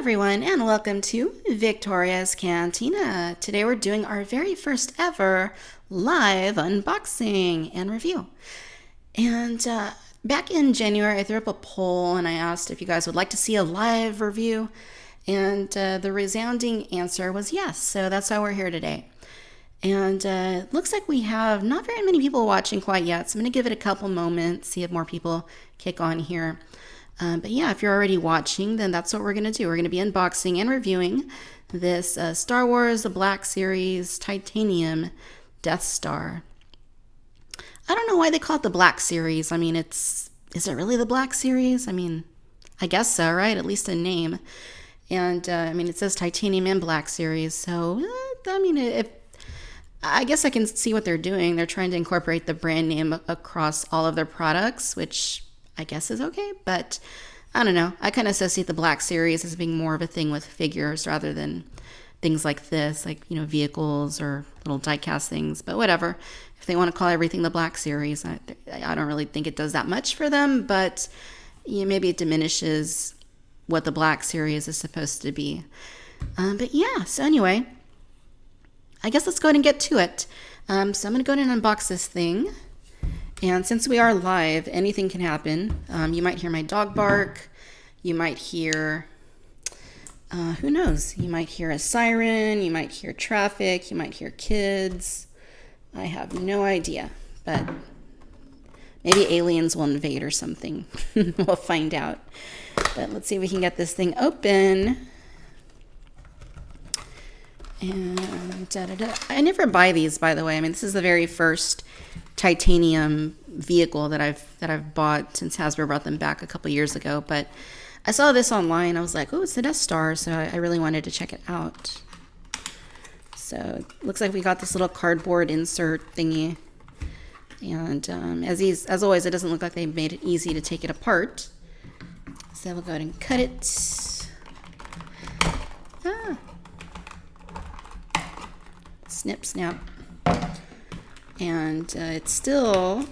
everyone, and welcome to Victoria's Cantina. Today we're doing our very first ever live unboxing and review. And back in January, I threw up a poll and I asked if you guys would like to see a live review. And the resounding answer was yes, so that's why we're here today. And it looks like we have not very many people watching quite yet, so I'm going to give it a couple moments, see if more people kick on here. But yeah, if you're already watching, then that's what we're going to do. We're going to be unboxing and reviewing this Star Wars The Black Series Titanium Death Star. I don't know why they call it the Black Series. I mean, is it really the Black Series? I mean, I guess so, right? At least a name. And I mean, it says Titanium and Black Series. So, I mean, I guess I can see what they're doing. They're trying to incorporate the brand name across all of their products, which I guess is okay, but I don't know. I kind of associate the Black Series as being more of a thing with figures rather than things like this, like, you know, vehicles or little die-cast things, but whatever. If they want to call everything the Black Series, I don't really think it does that much for them, but maybe it diminishes what the Black Series is supposed to be. But yeah, so anyway, I guess let's go ahead and get to it. So I'm going to go ahead and unbox this thing. And since we are live, anything can happen. You might hear my dog bark. You might hear, who knows? You might hear a siren. You might hear traffic. You might hear kids. I have no idea, but maybe aliens will invade or something. We'll find out. But let's see if we can get this thing open. And I never buy these, by the way. I mean, this is the very first titanium vehicle that I've bought since Hasbro brought them back a couple years ago. But I saw this online. I was like, oh, it's the Death Star, so I really wanted to check it out. So it looks like we got this little cardboard insert thingy. And as always, it doesn't look like they made it easy to take it apart. So we'll go ahead and cut it. Snip, snap. And it's still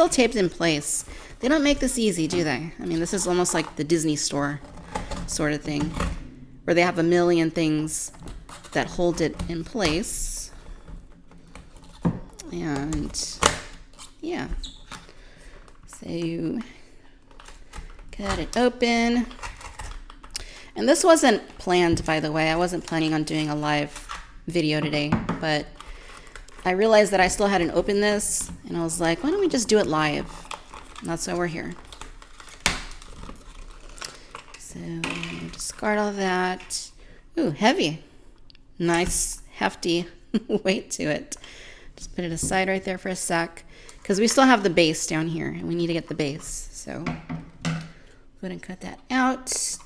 taped in place. They don't make this easy, do they? I mean, this is almost like the Disney store sort of thing, where they have a million things that hold it in place. And yeah, so you cut it open. And this wasn't planned, by the way. I wasn't planning on doing a live video today, but I realized that I still hadn't opened this, and I was like, why don't we just do it live? And that's why we're here. So discard all that. Ooh, heavy. Nice, hefty weight to it. Just put it aside right there for a sec, because we still have the base down here, and we need to get the base. So go ahead and cut that out.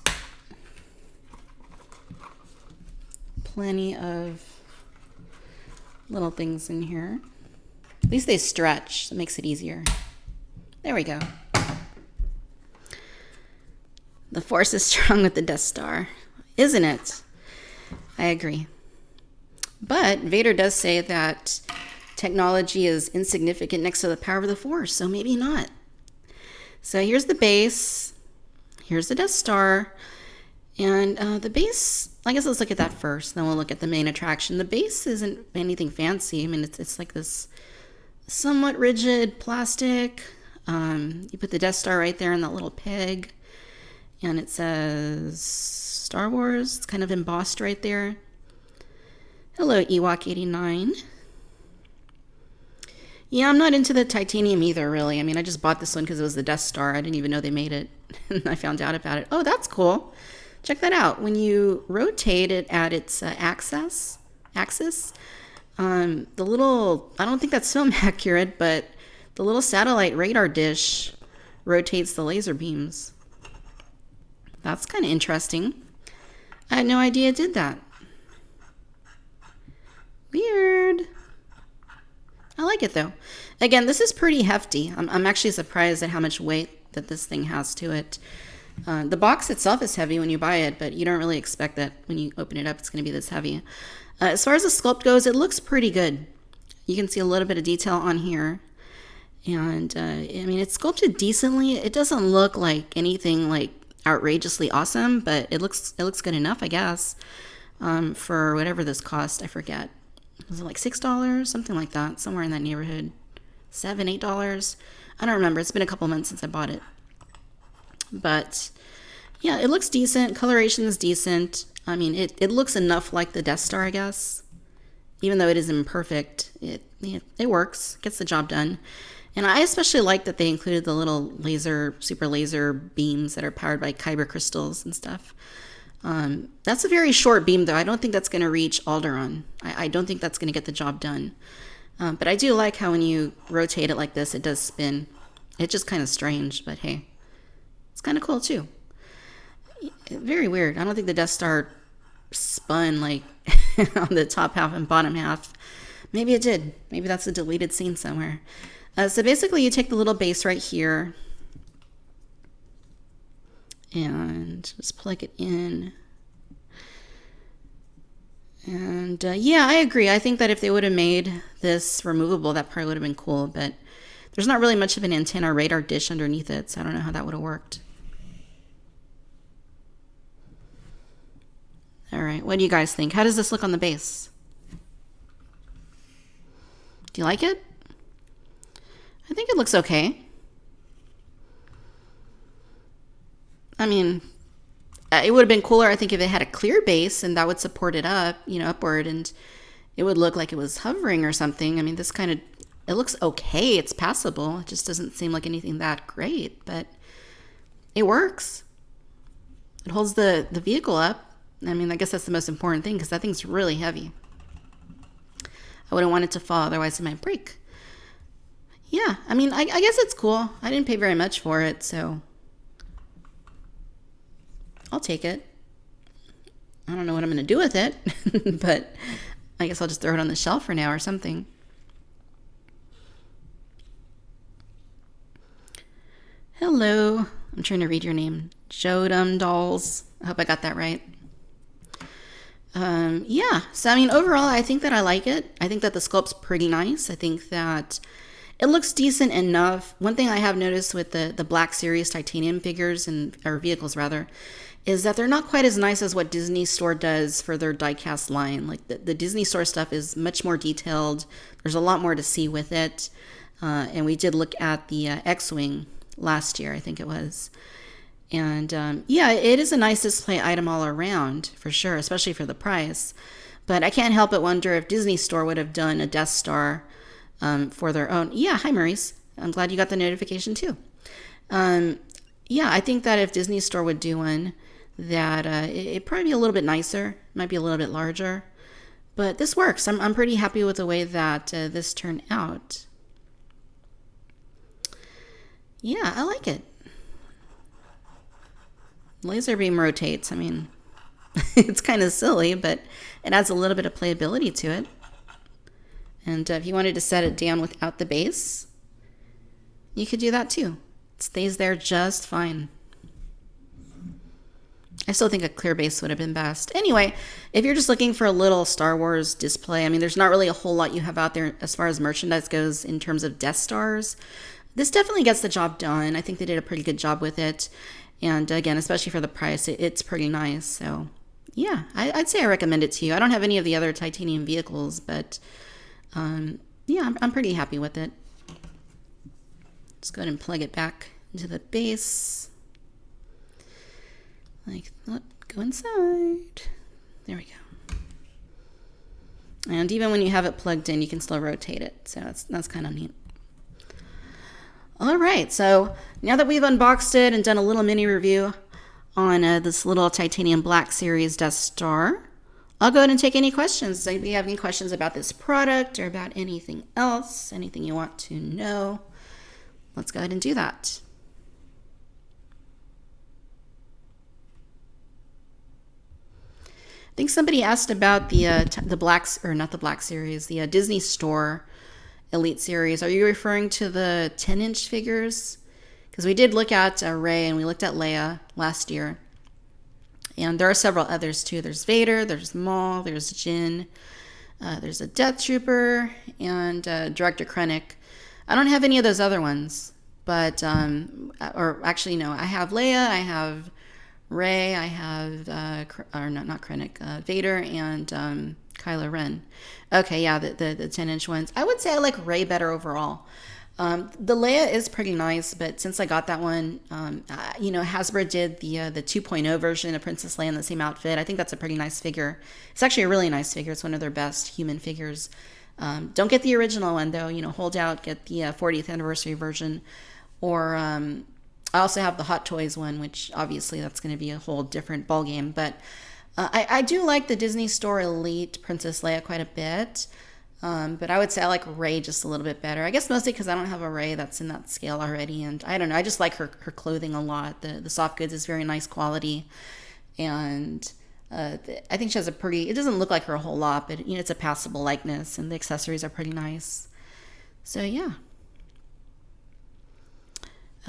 Plenty of little things in here. At least they stretch. That makes it easier. There we go. The Force is strong with the Death Star, isn't it? I agree. But Vader does say that technology is insignificant next to the power of the Force, so maybe not. So here's the base. Here's the Death Star. And the base, I guess let's look at that first, then we'll look at the main attraction. The base isn't anything fancy. I mean, it's like this somewhat rigid plastic. You put the Death Star right there in that little peg, and it says Star Wars. It's kind of embossed right there. Hello, Ewok89. Yeah, I'm not into the titanium either, really. I mean, I just bought this one because it was the Death Star. I didn't even know they made it, and I found out about it. Oh, that's cool. Check that out. When you rotate it at its axis, the little, I don't think that's film accurate, but the little satellite radar dish rotates the laser beams. That's kind of interesting. I had no idea it did that. Weird. I like it though. Again, this is pretty hefty. I'm actually surprised at how much weight that this thing has to it. The box itself is heavy when you buy it, but you don't really expect that when you open it up it's going to be this heavy. As far as the sculpt goes, it looks pretty good. You can see a little bit of detail on here. And I mean, it's sculpted decently. It doesn't look like anything like outrageously awesome, but it looks good enough, I guess, for whatever this cost. I forget. Was it like $6, something like that, somewhere in that neighborhood, $7, $8. I don't remember. It's been a couple months since I bought it, but yeah, it looks decent. Coloration is decent. I mean, it looks enough like the Death Star, I guess. Even though it is imperfect, it works, gets the job done. And I especially like that they included the little super laser beams that are powered by kyber crystals and stuff. That's a very short beam, though. I don't think that's going to reach Alderaan. I don't think that's going to get the job done. But I do like how when you rotate it like this, it does spin. It's just kind of strange, but hey, it's kind of cool too. Very weird. I don't think the Death Star spun like on the top half and bottom half. Maybe it did. Maybe that's a deleted scene somewhere. So basically you take the little base right here and just plug it in. And yeah, I agree. I think that if they would have made this removable, that probably would have been cool, but there's not really much of an antenna radar dish underneath it, so I don't know how that would have worked. All right, what do you guys think? How does this look on the base? Do you like it? I think it looks okay. I mean, it would have been cooler, I think, if it had a clear base and that would support it up, upward, and it would look like it was hovering or something. I mean, this kind of, it looks okay. It's passable. It just doesn't seem like anything that great, but it works. It holds the vehicle up. I mean, I guess that's the most important thing because that thing's really heavy. I wouldn't want it to fall, otherwise it might break. Yeah, I mean, I guess it's cool. I didn't pay very much for it, so I'll take it. I don't know what I'm going to do with it, but I guess I'll just throw it on the shelf for now or something. Hello. I'm trying to read your name. Jodum Dolls. I hope I got that right. Yeah, so I mean, overall, I think that I like it. I think that the sculpt's pretty nice. I think that it looks decent enough. One thing I have noticed with the Black Series titanium figures, or vehicles rather, is that they're not quite as nice as what Disney Store does for their diecast line. Like the Disney Store stuff is much more detailed. There's a lot more to see with it. And we did look at the X-Wing last year, I think it was. And yeah, it is a nice display item all around, for sure, especially for the price. But I can't help but wonder if Disney Store would have done a Death Star for their own. Yeah, hi, Maurice. I'm glad you got the notification, too. Yeah, I think that if Disney Store would do one, that it'd probably be a little bit nicer, might be a little bit larger. But this works. I'm pretty happy with the way that this turned out. Yeah, I like it. Laser beam rotates. I mean, it's kind of silly, but it adds a little bit of playability to it. And if you wanted to set it down without the base, you could do that too. It stays there just fine. I still think a clear base would have been best. Anyway, if you're just looking for a little Star Wars display, I mean, there's not really a whole lot you have out there as far as merchandise goes in terms of Death Stars. This definitely gets the job done. I think they did a pretty good job with it. And again, especially for the price, it's pretty nice. So yeah, I'd say I recommend it to you. I don't have any of the other titanium vehicles, but yeah, I'm pretty happy with it. Just go ahead and plug it back into the base. Like, go inside. There we go. And even when you have it plugged in, you can still rotate it. So that's kind of neat. All right, so now that we've unboxed it and done a little mini review on this little titanium Black Series Death Star, I'll go ahead and take any questions. If you have any questions about this product or about anything else, anything you want to know, let's go ahead and do that. I think somebody asked about the Black, or not the Black Series, the Disney Store Elite Series. Are you referring to the 10-inch figures? Because we did look at Rey and we looked at Leia last year. And there are several others too. There's Vader, there's Maul, there's Jyn, there's a Death Trooper, and Director Krennic. I don't have any of those other ones. But, or actually no, I have Leia, I have Rey, I have, or not Krennic, Vader, and Kylo Ren. Okay, yeah, the 10-inch ones. I would say I like Rey better overall. The Leia is pretty nice, but since I got that one, Hasbro did the 2.0 version of Princess Leia in the same outfit. I think that's a pretty nice figure. It's actually a really nice figure. It's one of their best human figures. Don't get the original one though. Hold out, get the 40th anniversary version. Or I also have the Hot Toys one, which obviously that's going to be a whole different ballgame. But I do like the Disney Store Elite Princess Leia quite a bit. But I would say I like Rey just a little bit better. I guess mostly because I don't have a Rey that's in that scale already. And I don't know, I just like her clothing a lot. The soft goods is very nice quality. And I think she has it doesn't look like her a whole lot, but it's a passable likeness. And the accessories are pretty nice. So yeah.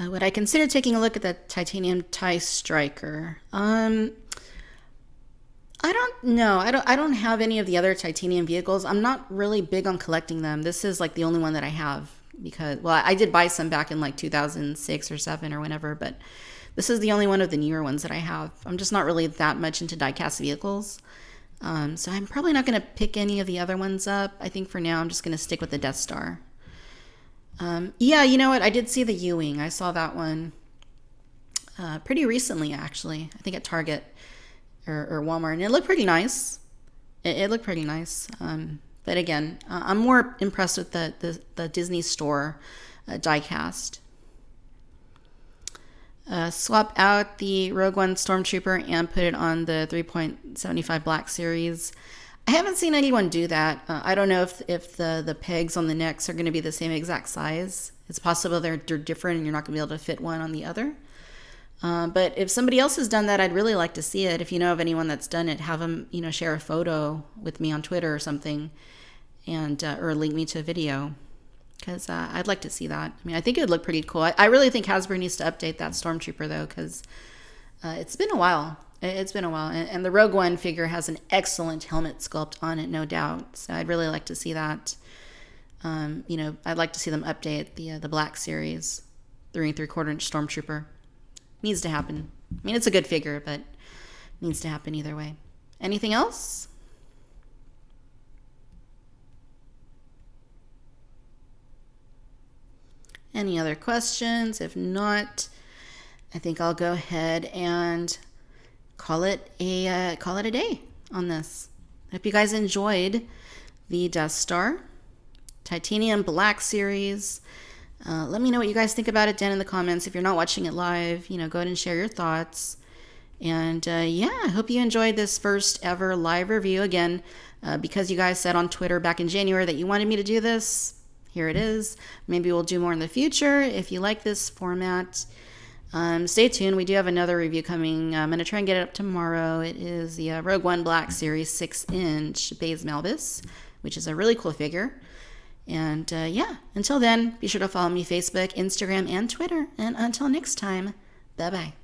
Would I consider taking a look at the titanium TIE Striker? I don't know. I don't have any of the other titanium vehicles. I'm not really big on collecting them. This is like the only one that I have because, well, I did buy some back in like 2006 or 7 or whenever, but this is the only one of the newer ones that I have. I'm just not really that much into die-cast vehicles. So I'm probably not going to pick any of the other ones up. I think for now I'm just going to stick with the Death Star. Yeah, you know what? I did see the U-Wing. I saw that one pretty recently, actually. I think at Target. Or Walmart, and it looked pretty nice. It looked pretty nice. But again, I'm more impressed with the Disney Store diecast. Swap out the Rogue One Stormtrooper and put it on the 3.75 Black Series. I haven't seen anyone do that. I don't know if the pegs on the necks are going to be the same exact size. It's possible they're different and you're not going to be able to fit one on the other. But if somebody else has done that, I'd really like to see it. If you know of anyone that's done it, have them, share a photo with me on Twitter or something, and or link me to a video, because I'd like to see that. I mean, I think it would look pretty cool. I really think Hasbro needs to update that Stormtrooper though, because it's been a while. It's been a while, and the Rogue One figure has an excellent helmet sculpt on it, no doubt. So I'd really like to see that. I'd like to see them update the Black Series 3 3/4 inch Stormtrooper. Needs to happen. I mean, it's a good figure, but needs to happen either way. Anything else? Any other questions? If not, I think I'll go ahead and call it a day on this. I hope you guys enjoyed the Death Star Titanium Black Series. Let me know what you guys think about it down in the comments. If you're not watching it live, go ahead and share your thoughts. And I hope you enjoyed this first ever live review. Again, because you guys said on Twitter back in January that you wanted me to do this, here it is. Maybe we'll do more in the future if you like this format. Stay tuned. We do have another review coming. I'm going to try and get it up tomorrow. It is the Rogue One Black Series 6-inch Baze Malbus, which is a really cool figure. And until then, be sure to follow me Facebook, Instagram, and Twitter. And until next time, bye-bye.